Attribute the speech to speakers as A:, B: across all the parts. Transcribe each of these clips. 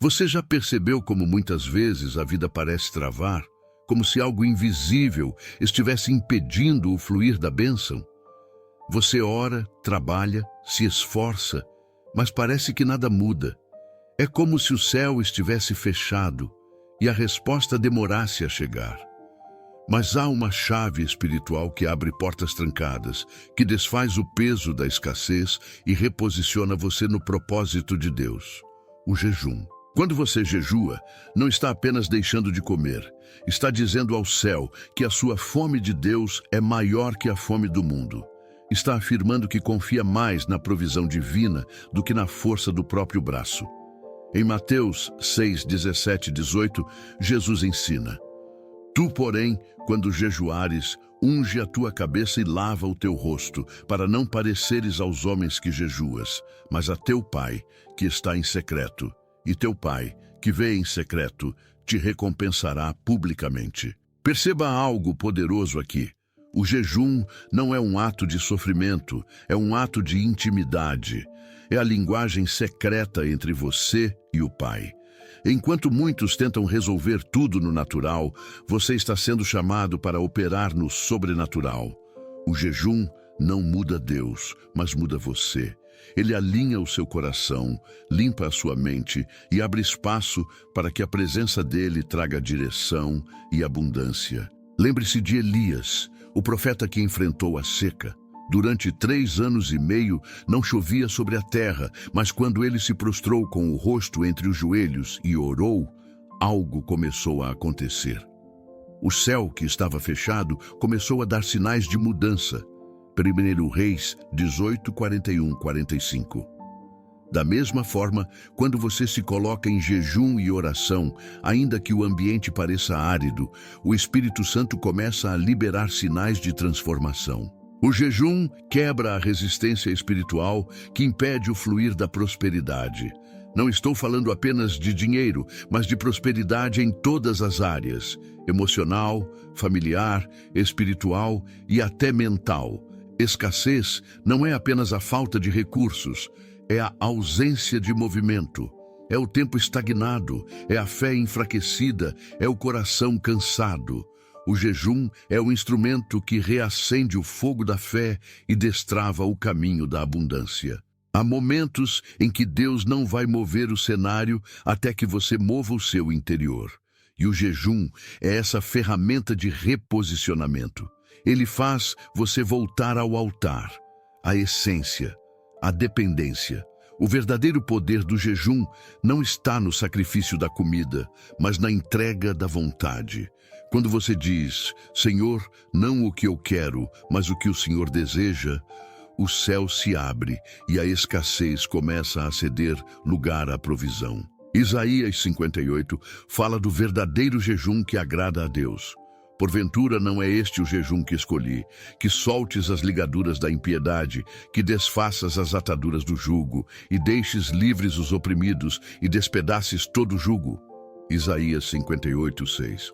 A: Você já percebeu como muitas vezes a vida parece travar, como se algo invisível estivesse impedindo o fluir da bênção? Você ora, trabalha, se esforça, mas parece que nada muda. É como se o céu estivesse fechado e a resposta demorasse a chegar. Mas há uma chave espiritual que abre portas trancadas, que desfaz o peso da escassez e reposiciona você no propósito de Deus: o jejum. Quando você jejua, não está apenas deixando de comer, está dizendo ao céu que a sua fome de Deus é maior que a fome do mundo. Está afirmando que confia mais na provisão divina do que na força do próprio braço. Em Mateus 6, 17 e 18, Jesus ensina: Tu, porém, quando jejuares, unge a tua cabeça e lava o teu rosto, para não pareceres aos homens que jejuas, mas a teu Pai, que está em secreto. E teu Pai, que vê em secreto, te recompensará publicamente. Perceba algo poderoso aqui. O jejum não é um ato de sofrimento, é um ato de intimidade. É a linguagem secreta entre você e o Pai. Enquanto muitos tentam resolver tudo no natural, você está sendo chamado para operar no sobrenatural. O jejum não muda Deus, mas muda você. Ele alinha o seu coração, limpa a sua mente e abre espaço para que a presença dele traga direção e abundância. Lembre-se de Elias, o profeta que enfrentou a seca. Durante 3 anos e meio não chovia sobre a terra, mas quando ele se prostrou com o rosto entre os joelhos e orou, algo começou a acontecer. O céu, que estava fechado, começou a dar sinais de mudança. 1 Reis 18, 41, 45. Da mesma forma, quando você se coloca em jejum e oração, ainda que o ambiente pareça árido, o Espírito Santo começa a liberar sinais de transformação. O jejum quebra a resistência espiritual que impede o fluir da prosperidade. Não estou falando apenas de dinheiro, mas de prosperidade em todas as áreas: emocional, familiar, espiritual e até mental. Escassez não é apenas a falta de recursos, é a ausência de movimento. É o tempo estagnado, é a fé enfraquecida, é o coração cansado. O jejum é o instrumento que reacende o fogo da fé e destrava o caminho da abundância. Há momentos em que Deus não vai mover o cenário até que você mova o seu interior. E o jejum é essa ferramenta de reposicionamento. Ele faz você voltar ao altar, à essência, à dependência. O verdadeiro poder do jejum não está no sacrifício da comida, mas na entrega da vontade. Quando você diz: Senhor, não o que eu quero, mas o que o Senhor deseja, o céu se abre e a escassez começa a ceder lugar à provisão. Isaías 58 fala do verdadeiro jejum que agrada a Deus. Porventura não é este o jejum que escolhi, que soltes as ligaduras da impiedade, que desfaças as ataduras do jugo, e deixes livres os oprimidos, e despedaces todo o jugo. Isaías 58, 6.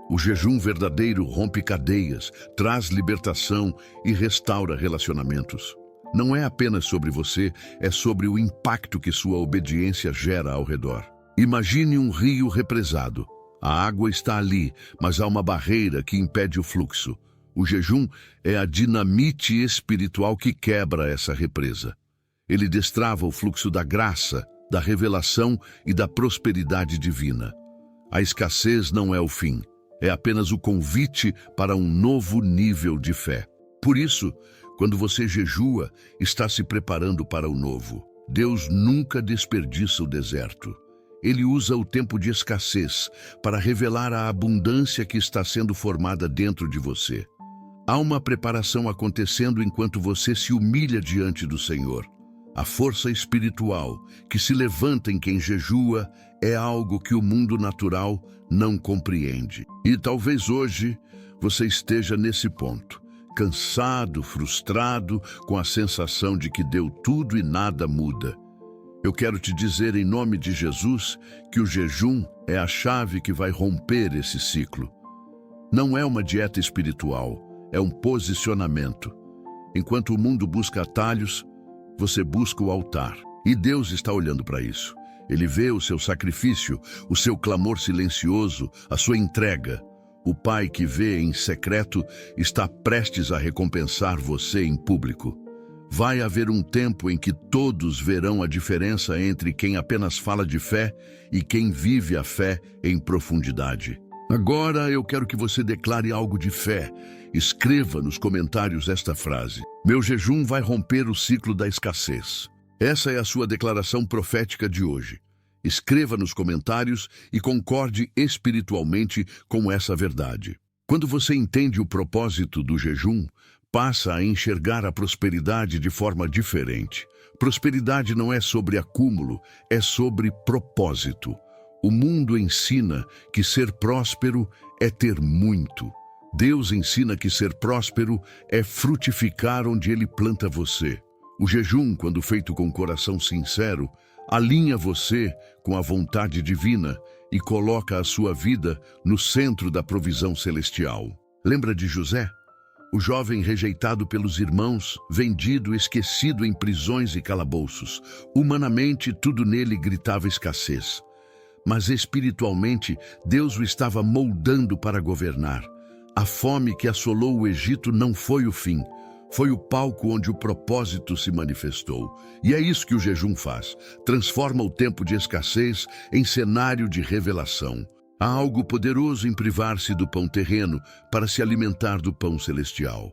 A: O jejum verdadeiro rompe cadeias, traz libertação e restaura relacionamentos. Não é apenas sobre você, é sobre o impacto que sua obediência gera ao redor. Imagine um rio represado. A água está ali, mas há uma barreira que impede o fluxo. O jejum é a dinamite espiritual que quebra essa represa. Ele destrava o fluxo da graça, da revelação e da prosperidade divina. A escassez não é o fim, é apenas o convite para um novo nível de fé. Por isso, quando você jejua, está se preparando para o novo. Deus nunca desperdiça o deserto. Ele usa o tempo de escassez para revelar a abundância que está sendo formada dentro de você. Há uma preparação acontecendo enquanto você se humilha diante do Senhor. A força espiritual que se levanta em quem jejua é algo que o mundo natural não compreende. E talvez hoje você esteja nesse ponto, cansado, frustrado, com a sensação de que deu tudo e nada muda. Eu quero te dizer em nome de Jesus que o jejum é a chave que vai romper esse ciclo. Não é uma dieta espiritual, é um posicionamento. Enquanto o mundo busca atalhos, você busca o altar. E Deus está olhando para isso. Ele vê o seu sacrifício, o seu clamor silencioso, a sua entrega. O Pai que vê em secreto está prestes a recompensar você em público. Vai haver um tempo em que todos verão a diferença entre quem apenas fala de fé e quem vive a fé em profundidade. Agora eu quero que você declare algo de fé. Escreva nos comentários esta frase: meu jejum vai romper o ciclo da escassez. Essa é a sua declaração profética de hoje. Escreva nos comentários e concorde espiritualmente com essa verdade. Quando você entende o propósito do jejum, passa a enxergar a prosperidade de forma diferente. Prosperidade não é sobre acúmulo, é sobre propósito. O mundo ensina que ser próspero é ter muito. Deus ensina que ser próspero é frutificar onde Ele planta você. O jejum, quando feito com coração sincero, alinha você com a vontade divina e coloca a sua vida no centro da provisão celestial. Lembra de José? O jovem rejeitado pelos irmãos, vendido, esquecido em prisões e calabouços. Humanamente, tudo nele gritava escassez. Mas espiritualmente, Deus o estava moldando para governar. A fome que assolou o Egito não foi o fim. Foi o palco onde o propósito se manifestou. E é isso que o jejum faz. Transforma o tempo de escassez em cenário de revelação. Há algo poderoso em privar-se do pão terreno para se alimentar do pão celestial.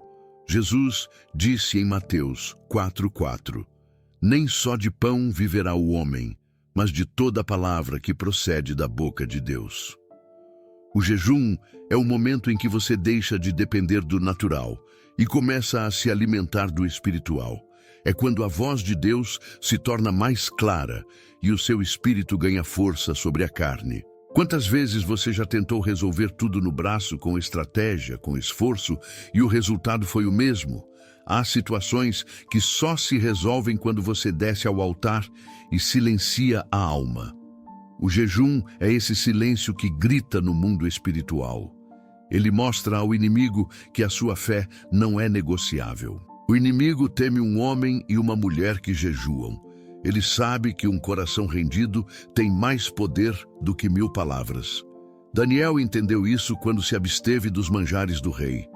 A: Jesus disse em Mateus 4:4: nem só de pão viverá o homem, mas de toda a palavra que procede da boca de Deus. O jejum é o momento em que você deixa de depender do natural e começa a se alimentar do espiritual. É quando a voz de Deus se torna mais clara e o seu espírito ganha força sobre a carne. Quantas vezes você já tentou resolver tudo no braço com estratégia, com esforço, e o resultado foi o mesmo? Há situações que só se resolvem quando você desce ao altar e silencia a alma. O jejum é esse silêncio que grita no mundo espiritual. Ele mostra ao inimigo que a sua fé não é negociável. O inimigo teme um homem e uma mulher que jejuam. Ele sabe que um coração rendido tem mais poder do que 1000 palavras. Daniel entendeu isso quando se absteve dos manjares do rei.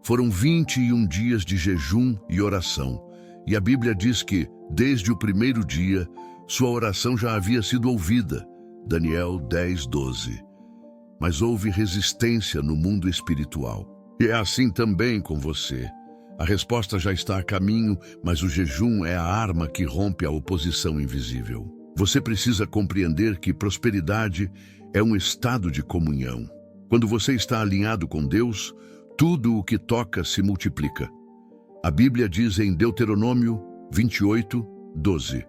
A: Foram 21 dias de jejum e oração. E a Bíblia diz que, desde o primeiro dia, sua oração já havia sido ouvida. Daniel 10:12. Mas houve resistência no mundo espiritual. E é assim também com você. A resposta já está a caminho, mas o jejum é a arma que rompe a oposição invisível. Você precisa compreender que prosperidade é um estado de comunhão. Quando você está alinhado com Deus, tudo o que toca se multiplica. A Bíblia diz em Deuteronômio 28:12: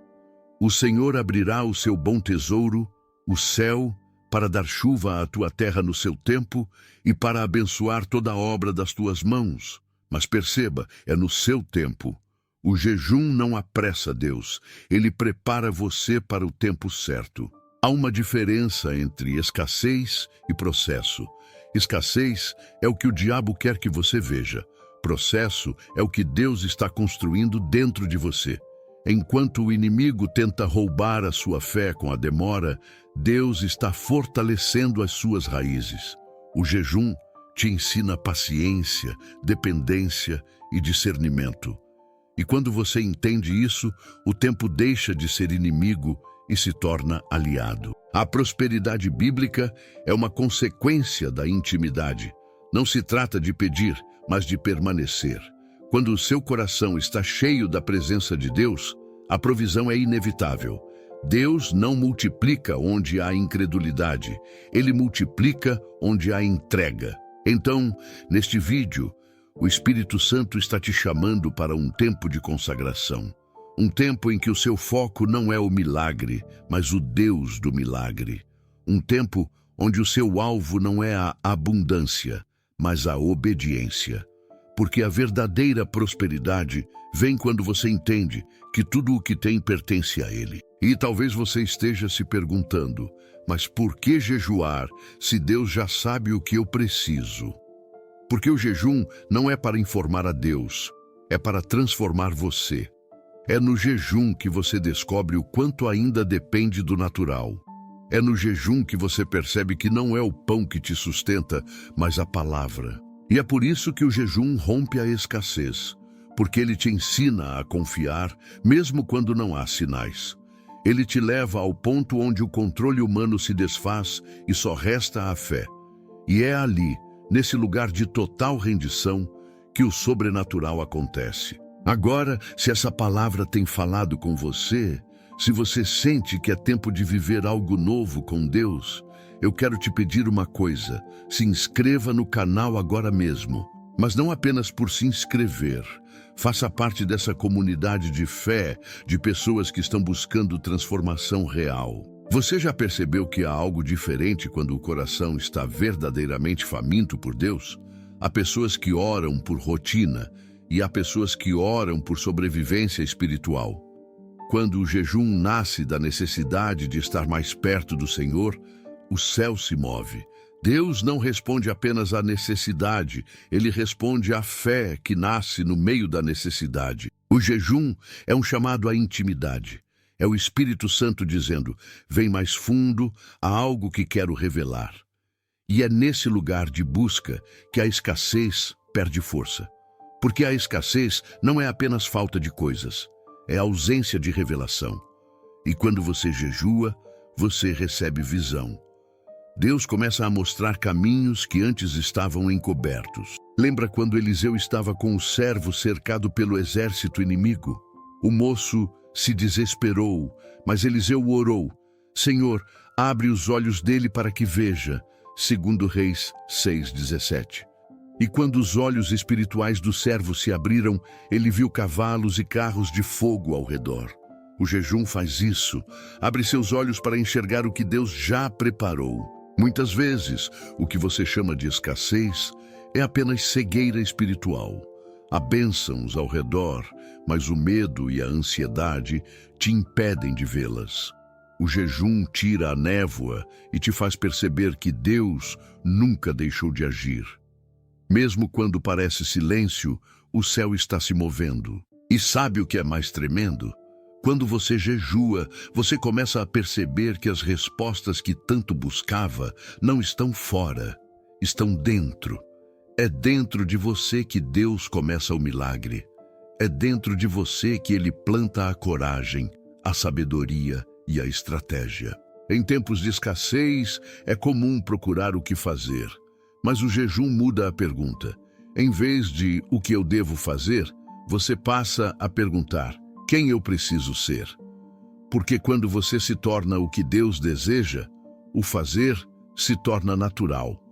A: o Senhor abrirá o seu bom tesouro, o céu, para dar chuva à tua terra no seu tempo e para abençoar toda a obra das tuas mãos. Mas perceba, é no seu tempo. O jejum não apressa Deus, ele prepara você para o tempo certo. Há uma diferença entre escassez e processo. Escassez é o que o diabo quer que você veja. Processo é o que Deus está construindo dentro de você. Enquanto o inimigo tenta roubar a sua fé com a demora, Deus está fortalecendo as suas raízes. O jejum te ensina paciência, dependência e discernimento. E quando você entende isso, o tempo deixa de ser inimigo e se torna aliado. A prosperidade bíblica é uma consequência da intimidade. Não se trata de pedir, mas de permanecer. Quando o seu coração está cheio da presença de Deus, a provisão é inevitável. Deus não multiplica onde há incredulidade, Ele multiplica onde há entrega. Então, neste vídeo, o Espírito Santo está te chamando para um tempo de consagração. Um tempo em que o seu foco não é o milagre, mas o Deus do milagre. Um tempo onde o seu alvo não é a abundância, mas a obediência. Porque a verdadeira prosperidade vem quando você entende que tudo o que tem pertence a Ele. E talvez você esteja se perguntando, mas por que jejuar se Deus já sabe o que eu preciso? Porque o jejum não é para informar a Deus, é para transformar você. É no jejum que você descobre o quanto ainda depende do natural. É no jejum que você percebe que não é o pão que te sustenta, mas a palavra. E é por isso que o jejum rompe a escassez, porque ele te ensina a confiar, mesmo quando não há sinais. Ele te leva ao ponto onde o controle humano se desfaz e só resta a fé. E é ali, nesse lugar de total rendição, que o sobrenatural acontece. Agora, se essa palavra tem falado com você, se você sente que é tempo de viver algo novo com Deus, eu quero te pedir uma coisa: se inscreva no canal agora mesmo. Mas não apenas por se inscrever. Faça parte dessa comunidade de fé, de pessoas que estão buscando transformação real. Você já percebeu que há algo diferente quando o coração está verdadeiramente faminto por Deus? Há pessoas que oram por rotina e há pessoas que oram por sobrevivência espiritual. Quando o jejum nasce da necessidade de estar mais perto do Senhor, o céu se move. Deus não responde apenas à necessidade, ele responde à fé que nasce no meio da necessidade. O jejum é um chamado à intimidade. É o Espírito Santo dizendo: vem mais fundo, há algo que quero revelar. E é nesse lugar de busca que a escassez perde força. Porque a escassez não é apenas falta de coisas, é ausência de revelação. E quando você jejua, você recebe visão. Deus começa a mostrar caminhos que antes estavam encobertos. Lembra quando Eliseu estava com o servo cercado pelo exército inimigo? O moço se desesperou, mas Eliseu orou: Senhor, abre os olhos dele para que veja. 2 Reis 6:17. E quando os olhos espirituais do servo se abriram, ele viu cavalos e carros de fogo ao redor. O jejum faz isso. Abre seus olhos para enxergar o que Deus já preparou. Muitas vezes, o que você chama de escassez é apenas cegueira espiritual. Há bênçãos ao redor, mas o medo e a ansiedade te impedem de vê-las. O jejum tira a névoa e te faz perceber que Deus nunca deixou de agir. Mesmo quando parece silêncio, o céu está se movendo. E sabe o que é mais tremendo? Quando você jejua, você começa a perceber que as respostas que tanto buscava não estão fora, estão dentro. É dentro de você que Deus começa o milagre. É dentro de você que Ele planta a coragem, a sabedoria e a estratégia. Em tempos de escassez, é comum procurar o que fazer. Mas o jejum muda a pergunta. Em vez de o que eu devo fazer, você passa a perguntar: quem eu preciso ser? Porque quando você se torna o que Deus deseja, o fazer se torna natural.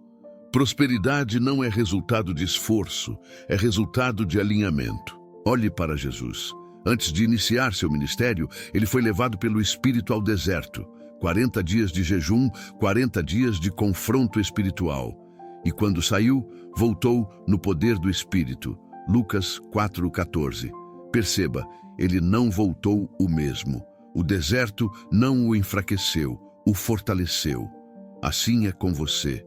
A: Prosperidade não é resultado de esforço, é resultado de alinhamento. Olhe para Jesus. Antes de iniciar seu ministério, ele foi levado pelo Espírito ao deserto. 40 dias de jejum, 40 dias de confronto espiritual. E quando saiu, voltou no poder do Espírito. Lucas 4:14. Perceba, ele não voltou o mesmo. O deserto não o enfraqueceu, o fortaleceu. Assim é com você.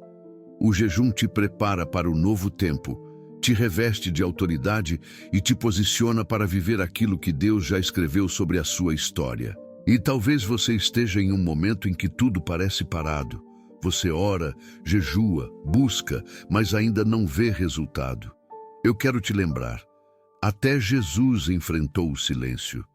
A: O jejum te prepara para o novo tempo, te reveste de autoridade e te posiciona para viver aquilo que Deus já escreveu sobre a sua história. E talvez você esteja em um momento em que tudo parece parado. Você ora, jejua, busca, mas ainda não vê resultado. Eu quero te lembrar, até Jesus enfrentou o silêncio.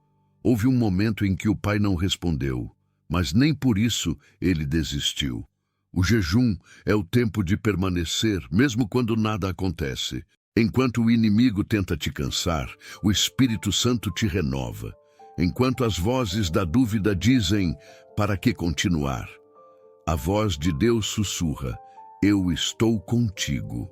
A: Houve um momento em que o Pai não respondeu, mas nem por isso ele desistiu. O jejum é o tempo de permanecer, mesmo quando nada acontece. Enquanto o inimigo tenta te cansar, o Espírito Santo te renova. Enquanto as vozes da dúvida dizem: para que continuar? A voz de Deus sussurra: eu estou contigo.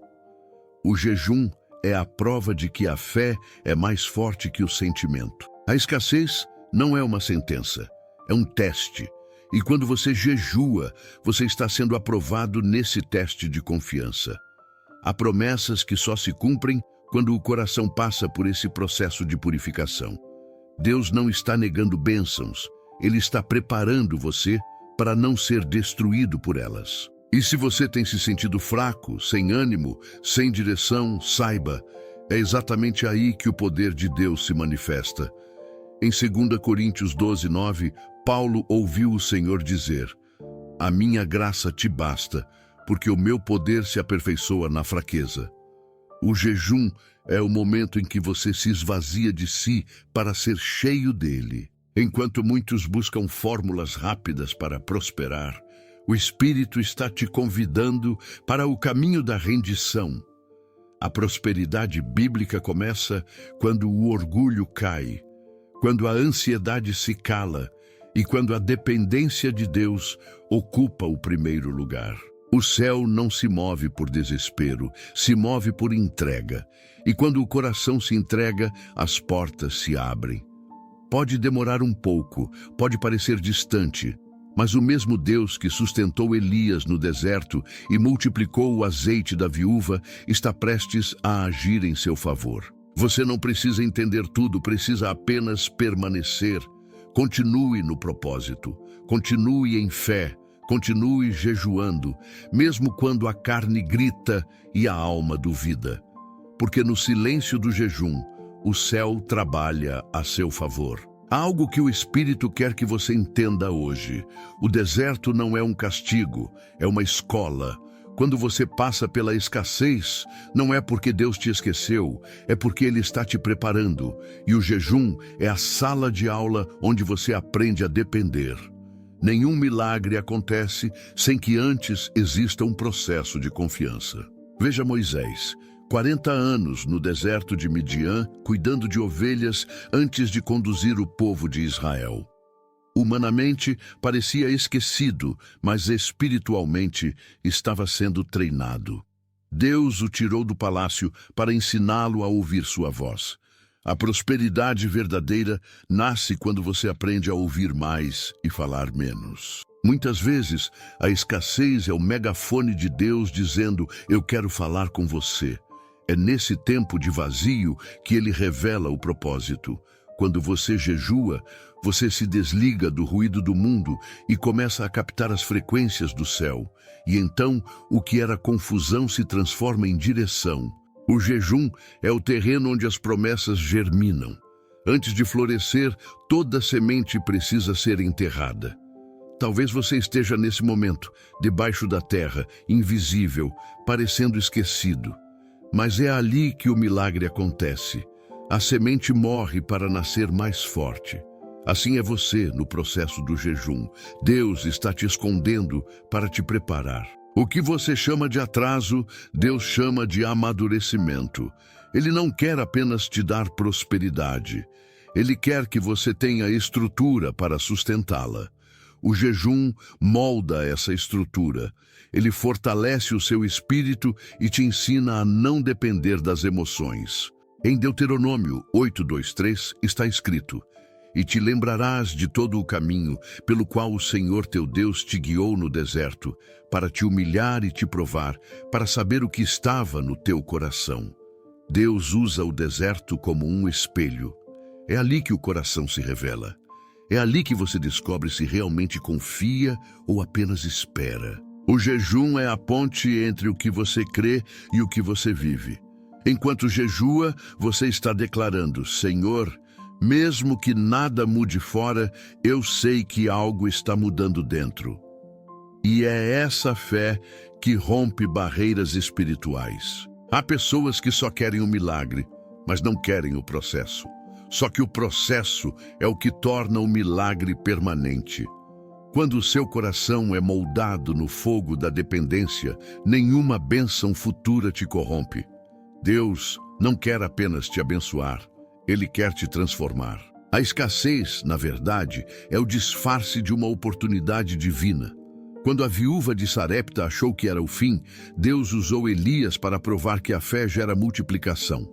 A: O jejum é a prova de que a fé é mais forte que o sentimento. A escassez não é uma sentença, é um teste. E quando você jejua, você está sendo aprovado nesse teste de confiança. Há promessas que só se cumprem quando o coração passa por esse processo de purificação. Deus não está negando bênçãos, Ele está preparando você para não ser destruído por elas. E se você tem se sentido fraco, sem ânimo, sem direção, saiba, é exatamente aí que o poder de Deus se manifesta. Em 2 Coríntios 12:9, Paulo ouviu o Senhor dizer: "A minha graça te basta, porque o meu poder se aperfeiçoa na fraqueza." O jejum é o momento em que você se esvazia de si para ser cheio dele. Enquanto muitos buscam fórmulas rápidas para prosperar, o Espírito está te convidando para o caminho da rendição. A prosperidade bíblica começa quando o orgulho cai, quando a ansiedade se cala e quando a dependência de Deus ocupa o primeiro lugar. O céu não se move por desespero, se move por entrega. E quando o coração se entrega, as portas se abrem. Pode demorar um pouco, pode parecer distante, mas o mesmo Deus que sustentou Elias no deserto e multiplicou o azeite da viúva está prestes a agir em seu favor. Você não precisa entender tudo, precisa apenas permanecer. Continue no propósito, continue em fé, continue jejuando, mesmo quando a carne grita e a alma duvida. Porque no silêncio do jejum, o céu trabalha a seu favor. Há algo que o Espírito quer que você entenda hoje. O deserto não é um castigo, é uma escola. Quando você passa pela escassez, não é porque Deus te esqueceu, é porque Ele está te preparando. E o jejum é a sala de aula onde você aprende a depender. Nenhum milagre acontece sem que antes exista um processo de confiança. Veja Moisés, 40 anos no deserto de Midian, cuidando de ovelhas antes de conduzir o povo de Israel. Humanamente, parecia esquecido, mas espiritualmente estava sendo treinado. Deus o tirou do palácio para ensiná-lo a ouvir sua voz. A prosperidade verdadeira nasce quando você aprende a ouvir mais e falar menos. Muitas vezes, a escassez é o megafone de Deus dizendo: "Eu quero falar com você." É nesse tempo de vazio que Ele revela o propósito. Quando você jejua, você se desliga do ruído do mundo e começa a captar as frequências do céu. E então, o que era confusão se transforma em direção. O jejum é o terreno onde as promessas germinam. Antes de florescer, toda semente precisa ser enterrada. Talvez você esteja nesse momento, debaixo da terra, invisível, parecendo esquecido. Mas é ali que o milagre acontece. A semente morre para nascer mais forte. Assim é você no processo do jejum. Deus está te escondendo para te preparar. O que você chama de atraso, Deus chama de amadurecimento. Ele não quer apenas te dar prosperidade. Ele quer que você tenha estrutura para sustentá-la. O jejum molda essa estrutura. Ele fortalece o seu espírito e te ensina a não depender das emoções. Em Deuteronômio 8:2-3 está escrito: "E te lembrarás de todo o caminho pelo qual o Senhor teu Deus te guiou no deserto, para te humilhar e te provar, para saber o que estava no teu coração." Deus usa o deserto como um espelho. É ali que o coração se revela. É ali que você descobre se realmente confia ou apenas espera. O jejum é a ponte entre o que você crê e o que você vive. Enquanto jejua, você está declarando: "Senhor, mesmo que nada mude fora, eu sei que algo está mudando dentro." E é essa fé que rompe barreiras espirituais. Há pessoas que só querem o milagre, mas não querem o processo. Só que o processo é o que torna o milagre permanente. Quando o seu coração é moldado no fogo da dependência, nenhuma bênção futura te corrompe. Deus não quer apenas te abençoar, Ele quer te transformar. A escassez, na verdade, é o disfarce de uma oportunidade divina. Quando a viúva de Sarepta achou que era o fim, Deus usou Elias para provar que a fé gera multiplicação.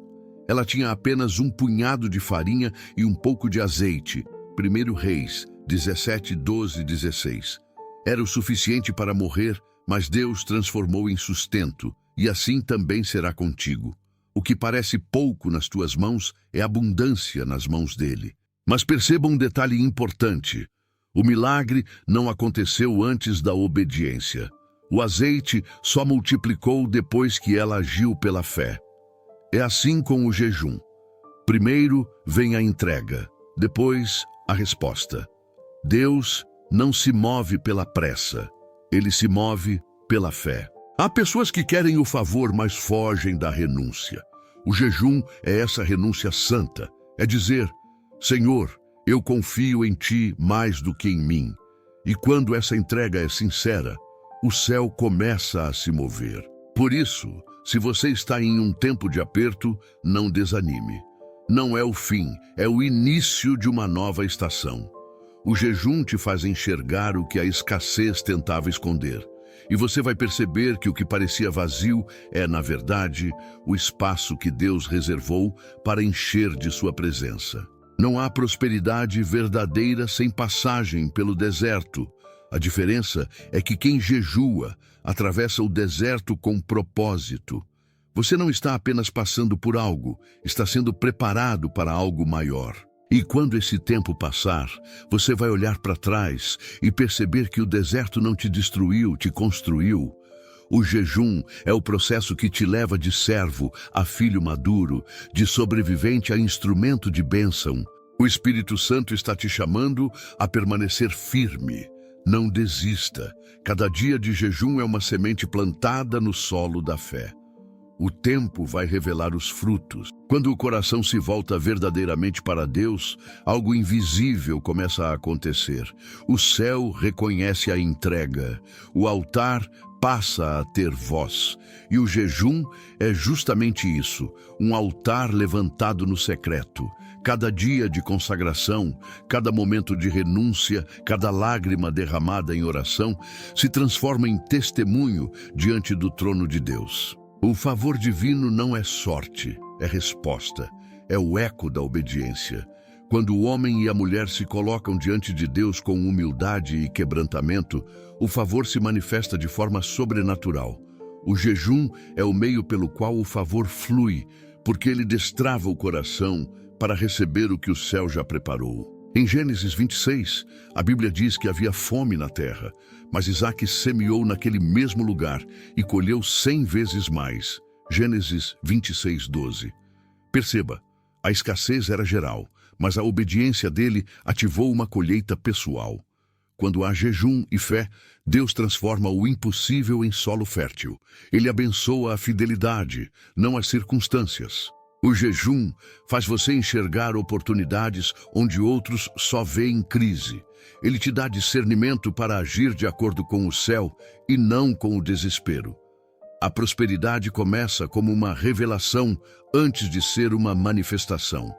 A: Ela tinha apenas um punhado de farinha e um pouco de azeite. 1 Reis 17:12-16. Era o suficiente para morrer, mas Deus transformou em sustento, e assim também será contigo. O que parece pouco nas tuas mãos é abundância nas mãos dele. Mas perceba um detalhe importante. O milagre não aconteceu antes da obediência. O azeite só multiplicou depois que ela agiu pela fé. É assim com o jejum. Primeiro vem a entrega, Depois, a resposta. Deus não se move pela pressa, ele se move pela fé. Há pessoas que querem o favor, mas fogem da renúncia. O jejum é essa renúncia santa, é dizer, Senhor, eu confio em Ti mais do que em mim. E quando essa entrega é sincera, o céu começa a se mover. Por isso, se você está em um tempo de aperto, não desanime. Não é o fim, é o início de uma nova estação. O jejum te faz enxergar o que a escassez tentava esconder. E você vai perceber que o que parecia vazio é, na verdade, o espaço que Deus reservou para encher de sua presença. Não há prosperidade verdadeira sem passagem pelo deserto. A diferença é que quem jejua atravessa o deserto com propósito. Você não está apenas passando por algo, está sendo preparado para algo maior. E quando esse tempo passar, você vai olhar para trás e perceber que o deserto não te destruiu, te construiu. O jejum é o processo que te leva de servo a filho maduro, de sobrevivente a instrumento de bênção. O Espírito Santo está te chamando a permanecer firme. Não desista. Cada dia de jejum é uma semente plantada no solo da fé. O tempo vai revelar os frutos. Quando o coração se volta verdadeiramente para Deus, algo invisível começa a acontecer. O céu reconhece a entrega. O altar passa a ter voz. E o jejum é justamente isso, um altar levantado no secreto. Cada dia de consagração, cada momento de renúncia, cada lágrima derramada em oração, se transforma em testemunho diante do trono de Deus. O favor divino não é sorte, é resposta, é o eco da obediência. Quando o homem e a mulher se colocam diante de Deus com humildade e quebrantamento, o favor se manifesta de forma sobrenatural. O jejum é o meio pelo qual o favor flui, porque ele destrava o coração para receber o que o céu já preparou. Em Gênesis 26, a Bíblia diz que havia fome na terra, mas Isaque semeou naquele mesmo lugar e colheu 100 vezes mais. Gênesis 26, 12. Perceba, a escassez era geral, mas a obediência dele ativou uma colheita pessoal. Quando há jejum e fé, Deus transforma o impossível em solo fértil. Ele abençoa a fidelidade, não as circunstâncias. O jejum faz você enxergar oportunidades onde outros só veem crise. Ele te dá discernimento para agir de acordo com o céu e não com o desespero. A prosperidade começa como uma revelação antes de ser uma manifestação.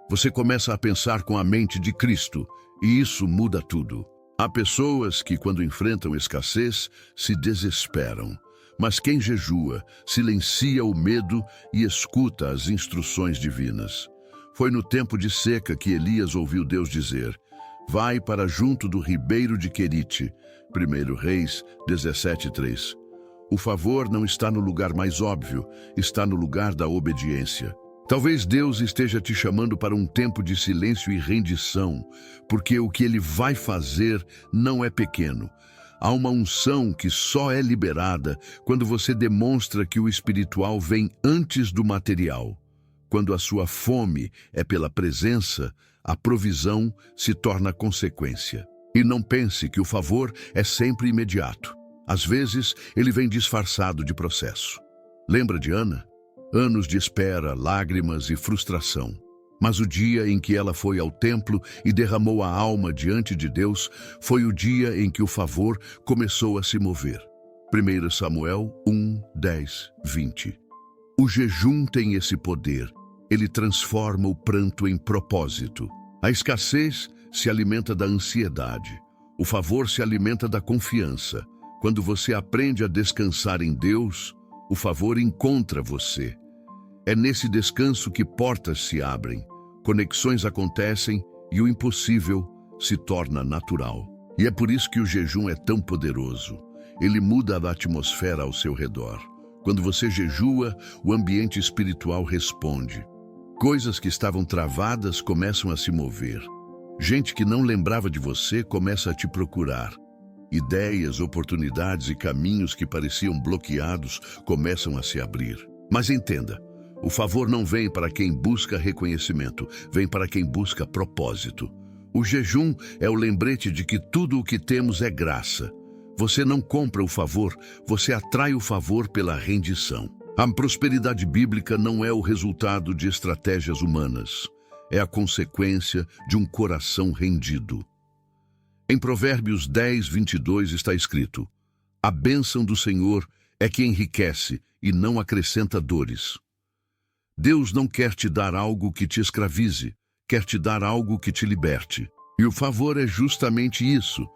A: Você começa a pensar com a mente de Cristo e isso muda tudo. Há pessoas que, quando enfrentam escassez, se desesperam. Mas quem jejua, silencia o medo e escuta as instruções divinas. Foi no tempo de seca que Elias ouviu Deus dizer, vai para junto do ribeiro de Querite. 1 Reis 17:3. O favor não está no lugar mais óbvio, está no lugar da obediência. Talvez Deus esteja te chamando para um tempo de silêncio e rendição, porque o que Ele vai fazer não é pequeno. Há uma unção que só é liberada quando você demonstra que o espiritual vem antes do material. Quando a sua fome é pela presença, a provisão se torna consequência. E não pense que o favor é sempre imediato. Às vezes, ele vem disfarçado de processo. Lembra de Ana? Anos de espera, lágrimas e frustração. Mas o dia em que ela foi ao templo e derramou a alma diante de Deus foi o dia em que o favor começou a se mover. 1 Samuel 1, 10, 20. O jejum tem esse poder. Ele transforma o pranto em propósito. A escassez se alimenta da ansiedade. O favor se alimenta da confiança. Quando você aprende a descansar em Deus, o favor encontra você. É nesse descanso que portas se abrem, conexões acontecem e o impossível se torna natural. E é por isso que o jejum é tão poderoso. Ele muda a atmosfera ao seu redor. Quando você jejua, o ambiente espiritual responde. Coisas que estavam travadas começam a se mover. Gente que não lembrava de você começa a te procurar. Ideias, oportunidades e caminhos que pareciam bloqueados começam a se abrir. Mas entenda, O favor não vem para quem busca reconhecimento, vem para quem busca propósito. O jejum é o lembrete de que tudo o que temos é graça. Você não compra o favor, você atrai o favor pela rendição. A prosperidade bíblica não é o resultado de estratégias humanas, é a consequência de um coração rendido. Em Provérbios 10, 22 está escrito: a bênção do Senhor é que enriquece e não acrescenta dores. Deus não quer te dar algo que te escravize, quer te dar algo que te liberte. E o favor é justamente isso,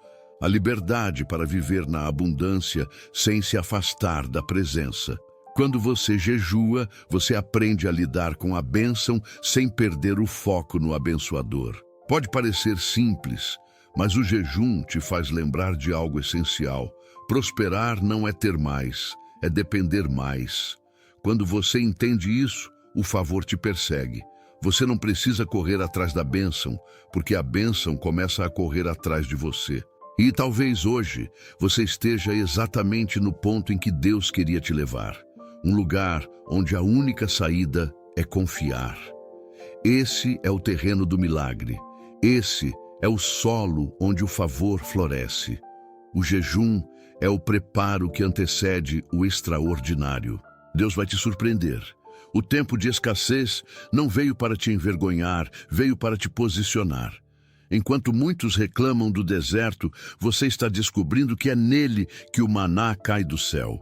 A: a liberdade para viver na abundância sem se afastar da presença. Quando você jejua, você aprende a lidar com a bênção sem perder o foco no abençoador. Pode parecer simples, mas o jejum te faz lembrar de algo essencial. Prosperar não é ter mais, é depender mais. Quando você entende isso, o favor te persegue. Você não precisa correr atrás da bênção, porque a bênção começa a correr atrás de você. E talvez hoje você esteja exatamente no ponto em que Deus queria te levar. Um lugar onde a única saída é confiar. Esse é o terreno do milagre. Esse é o solo onde o favor floresce. O jejum é o preparo que antecede o extraordinário. Deus vai te surpreender. O tempo de escassez não veio para te envergonhar, veio para te posicionar. Enquanto muitos reclamam do deserto, você está descobrindo que é nele que o maná cai do céu.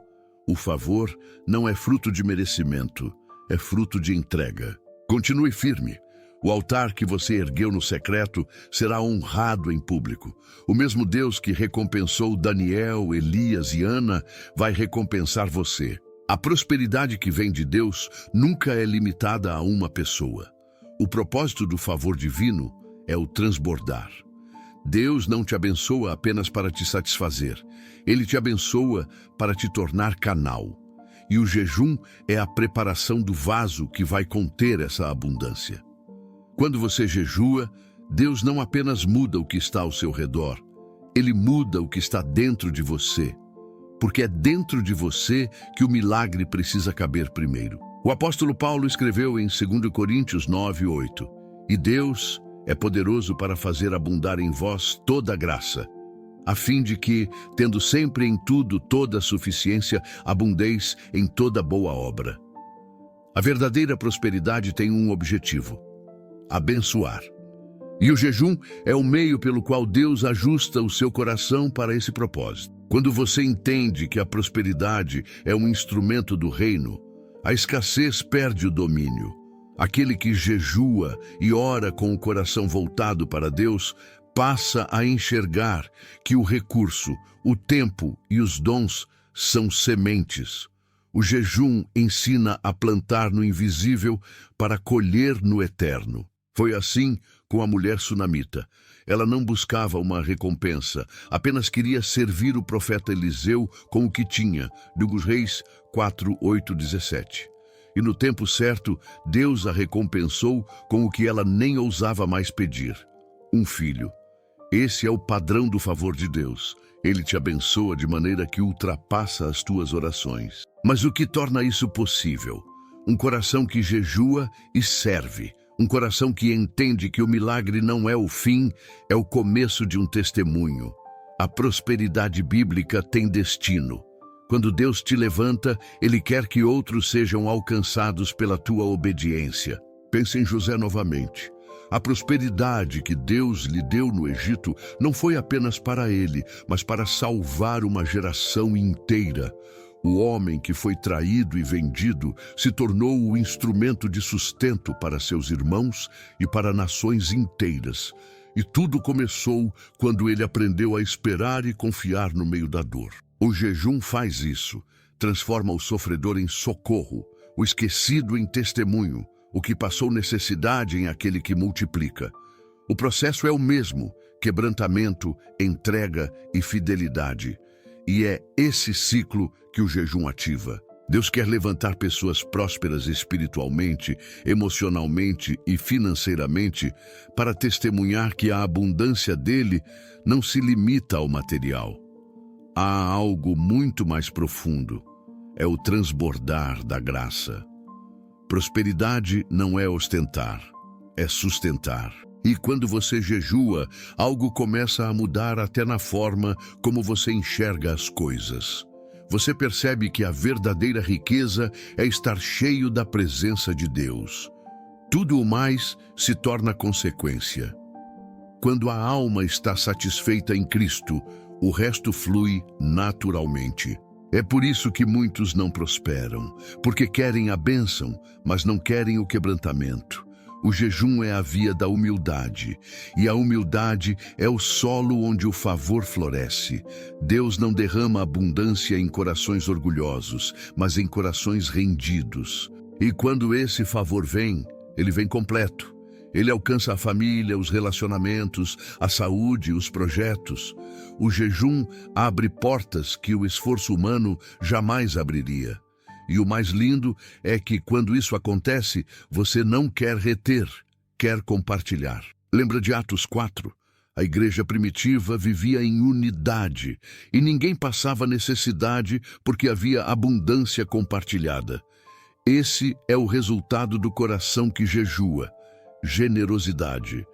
A: O favor não é fruto de merecimento, é fruto de entrega. Continue firme. O altar que você ergueu no secreto será honrado em público. O mesmo Deus que recompensou Daniel, Elias e Ana vai recompensar você. A prosperidade que vem de Deus nunca é limitada a uma pessoa. O propósito do favor divino é o transbordar. Deus não te abençoa apenas para te satisfazer. Ele te abençoa para te tornar canal. E o jejum é a preparação do vaso que vai conter essa abundância. Quando você jejua, Deus não apenas muda o que está ao seu redor, Ele muda o que está dentro de você. Porque é dentro de você que o milagre precisa caber primeiro. O apóstolo Paulo escreveu em 2 Coríntios 9, 8: E Deus é poderoso para fazer abundar em vós toda a graça, a fim de que, tendo sempre em tudo toda a suficiência, abundeis em toda boa obra. A verdadeira prosperidade tem um objetivo: abençoar. E o jejum é o meio pelo qual Deus ajusta o seu coração para esse propósito. Quando você entende que a prosperidade é um instrumento do reino, a escassez perde o domínio. Aquele que jejua e ora com o coração voltado para Deus passa a enxergar que o recurso, o tempo e os dons são sementes. O jejum ensina a plantar no invisível para colher no eterno. Foi assim com a mulher sunamita. Ela não buscava uma recompensa, apenas queria servir o profeta Eliseu com o que tinha. 2 Reis 4, 8, 17. E no tempo certo, Deus a recompensou com o que ela nem ousava mais pedir: um filho. Esse é o padrão do favor de Deus. Ele te abençoa de maneira que ultrapassa as tuas orações. Mas o que torna isso possível? Um coração que jejua e serve. Um coração que entende que o milagre não é o fim, é o começo de um testemunho. A prosperidade bíblica tem destino. Quando Deus te levanta, Ele quer que outros sejam alcançados pela tua obediência. Pense em José novamente. A prosperidade que Deus lhe deu no Egito não foi apenas para ele, mas para salvar uma geração inteira. O homem que foi traído e vendido se tornou o instrumento de sustento para seus irmãos e para nações inteiras. E tudo começou quando ele aprendeu a esperar e confiar no meio da dor. O jejum faz isso, transforma o sofredor em socorro, o esquecido em testemunho, o que passou necessidade em aquele que multiplica. O processo é o mesmo: quebrantamento, entrega e fidelidade. E é esse ciclo que o jejum ativa. Deus quer levantar pessoas prósperas espiritualmente, emocionalmente e financeiramente para testemunhar que a abundância dele não se limita ao material. Há algo muito mais profundo: é o transbordar da graça. Prosperidade não é ostentar, é sustentar. E quando você jejua, algo começa a mudar até na forma como você enxerga as coisas. Você percebe que a verdadeira riqueza é estar cheio da presença de Deus. Tudo o mais se torna consequência. Quando a alma está satisfeita em Cristo, o resto flui naturalmente. É por isso que muitos não prosperam, porque querem a bênção, mas não querem o quebrantamento. O jejum é a via da humildade, e a humildade é o solo onde o favor floresce. Deus não derrama abundância em corações orgulhosos, mas em corações rendidos. E quando esse favor vem, ele vem completo. Ele alcança a família, os relacionamentos, a saúde, os projetos. O jejum abre portas que o esforço humano jamais abriria. E o mais lindo é que, quando isso acontece, você não quer reter, quer compartilhar. Lembra de Atos 4? A igreja primitiva vivia em unidade e ninguém passava necessidade porque havia abundância compartilhada. Esse é o resultado do coração que jejua. Generosidade.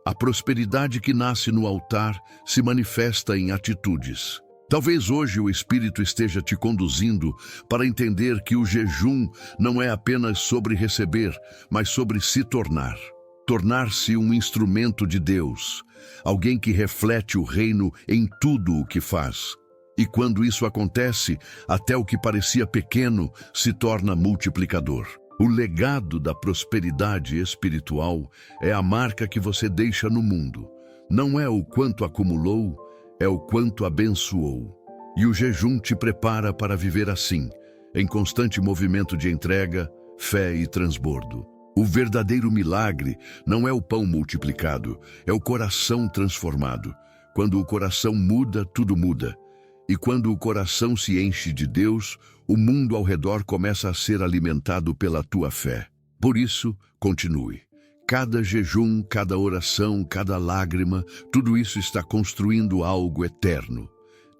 A: A prosperidade que nasce no altar se manifesta em atitudes. Talvez hoje o Espírito esteja te conduzindo para entender que o jejum não é apenas sobre receber, mas sobre se tornar. Tornar-se um instrumento de Deus, alguém que reflete o reino em tudo o que faz. E quando isso acontece, até o que parecia pequeno se torna multiplicador. O legado da prosperidade espiritual é a marca que você deixa no mundo. Não é o quanto acumulou, é o quanto abençoou. E o jejum te prepara para viver assim, em constante movimento de entrega, fé e transbordo. O verdadeiro milagre não é o pão multiplicado, é o coração transformado. Quando o coração muda, tudo muda. E quando o coração se enche de Deus, o mundo ao redor começa a ser alimentado pela tua fé. Por isso, continue. Cada jejum, cada oração, cada lágrima, tudo isso está construindo algo eterno.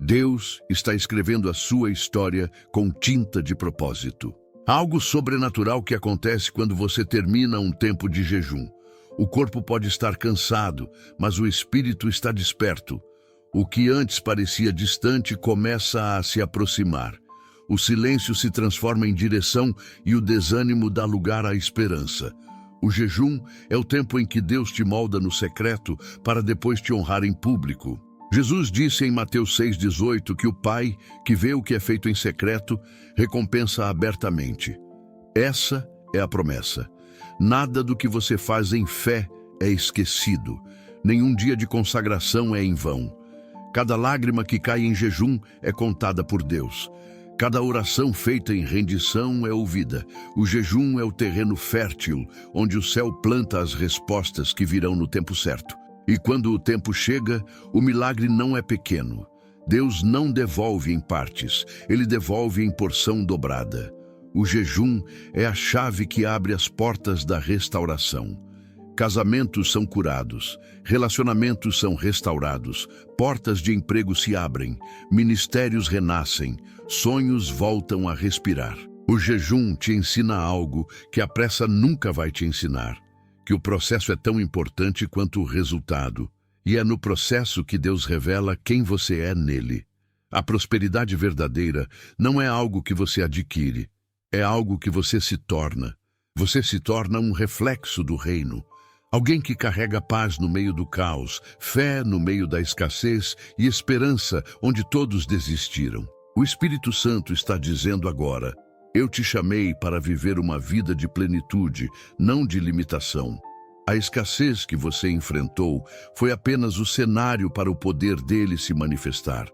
A: Deus está escrevendo a sua história com tinta de propósito. Há algo sobrenatural que acontece quando você termina um tempo de jejum. O corpo pode estar cansado, mas o espírito está desperto. O que antes parecia distante começa a se aproximar. O silêncio se transforma em direção e o desânimo dá lugar à esperança. O jejum é o tempo em que Deus te molda no secreto para depois te honrar em público. Jesus disse em Mateus 6,18 que o Pai, que vê o que é feito em secreto, recompensa abertamente. Essa é a promessa. Nada do que você faz em fé é esquecido. Nenhum dia de consagração é em vão. Cada lágrima que cai em jejum é contada por Deus. Cada oração feita em rendição é ouvida. O jejum é o terreno fértil, onde o céu planta as respostas que virão no tempo certo. E quando o tempo chega, o milagre não é pequeno. Deus não devolve em partes, Ele devolve em porção dobrada. O jejum é a chave que abre as portas da restauração. Casamentos são curados, relacionamentos são restaurados, portas de emprego se abrem, ministérios renascem, sonhos voltam a respirar. O jejum te ensina algo que a pressa nunca vai te ensinar, que o processo é tão importante quanto o resultado, e é no processo que Deus revela quem você é nele. A prosperidade verdadeira não é algo que você adquire, é algo que você se torna. Você se torna um reflexo do reino. Alguém que carrega paz no meio do caos, fé no meio da escassez e esperança onde todos desistiram. O Espírito Santo está dizendo agora: eu te chamei para viver uma vida de plenitude, não de limitação. A escassez que você enfrentou foi apenas o cenário para o poder dele se manifestar.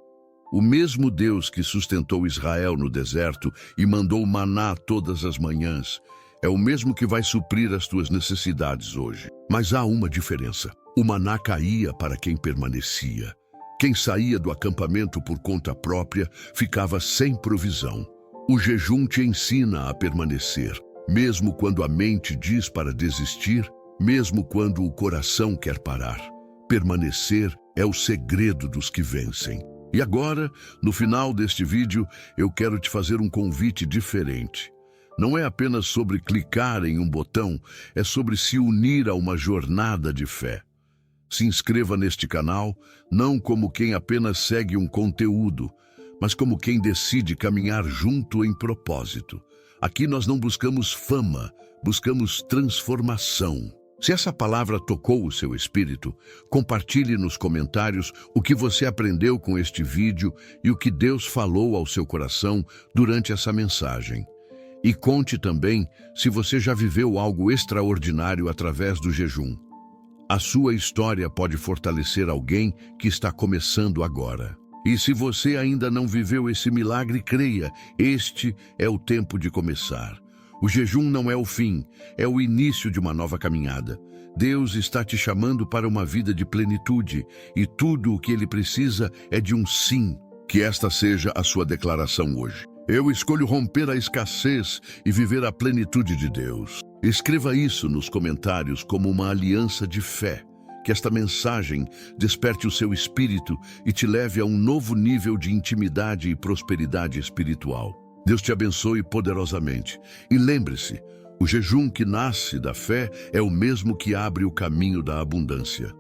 A: O mesmo Deus que sustentou Israel no deserto e mandou maná todas as manhãs, é o mesmo que vai suprir as tuas necessidades hoje. Mas há uma diferença. O maná caía para quem permanecia. Quem saía do acampamento por conta própria ficava sem provisão. O jejum te ensina a permanecer, mesmo quando a mente diz para desistir, mesmo quando o coração quer parar. Permanecer é o segredo dos que vencem. E agora, no final deste vídeo, eu quero te fazer um convite diferente. Não é apenas sobre clicar em um botão, é sobre se unir a uma jornada de fé. Se inscreva neste canal, não como quem apenas segue um conteúdo, mas como quem decide caminhar junto em propósito. Aqui nós não buscamos fama, buscamos transformação. Se essa palavra tocou o seu espírito, compartilhe nos comentários o que você aprendeu com este vídeo e o que Deus falou ao seu coração durante essa mensagem. E conte também se você já viveu algo extraordinário através do jejum. A sua história pode fortalecer alguém que está começando agora. E se você ainda não viveu esse milagre, creia, este é o tempo de começar. O jejum não é o fim, é o início de uma nova caminhada. Deus está te chamando para uma vida de plenitude e tudo o que Ele precisa é de um sim. Que esta seja a sua declaração hoje. Eu escolho romper a escassez e viver a plenitude de Deus. Escreva isso nos comentários como uma aliança de fé. Que esta mensagem desperte o seu espírito e te leve a um novo nível de intimidade e prosperidade espiritual. Deus te abençoe poderosamente. E lembre-se, o jejum que nasce da fé é o mesmo que abre o caminho da abundância.